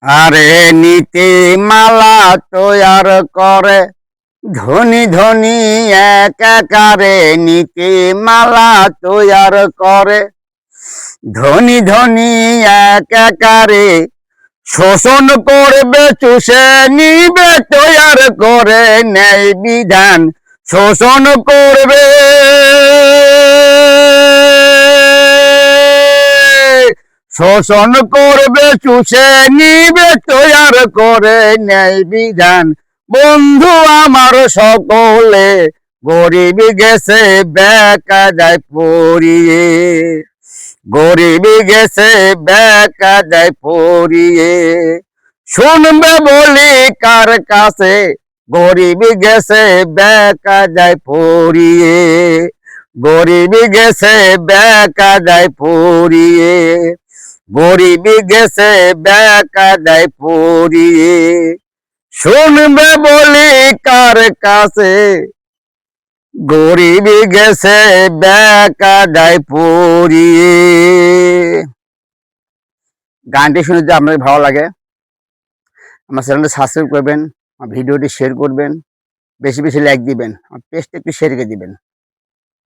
আরে নীতিমালা তৈয়ার করে ধনী ধনী একাকারে, নীতিমালা তৈয়ার করে ধনী ধনী একাকারে, শোষণ করবে চুষে নিবে তৈয়ার করে ন্যায় বিধান শোষণ করবে, শোষণ করবে চুষে নিবে তৈয়ার করে ন্যায় বিধান। বন্ধু আমার সকলে গরিব গেছে বেকা যায় পড়িয়ে, গরিব গেছে বেকা যায় পড়িয়ে। শুনবে বলি কার কাছে গরিব গেছে বেকা যায় পড়িয়ে, গরিব গেছে বেকা যায় পড়িয়ে, গরিব গেছে বেকা যায় পড়িয়ে। শুনবে বলি কার কাছে গরিব গেছে বেকা যায় পড়িয়ে। গানটি শুনে যদি আপনাদের ভালো লাগে আমার চ্যানেলটা সাবস্ক্রাইব করবেন, আমার ভিডিওটি শেয়ার করবেন, বেশি বেশি লাইক দিবেন, আমার পেজটা একটু শেয়ার করে দিবেন।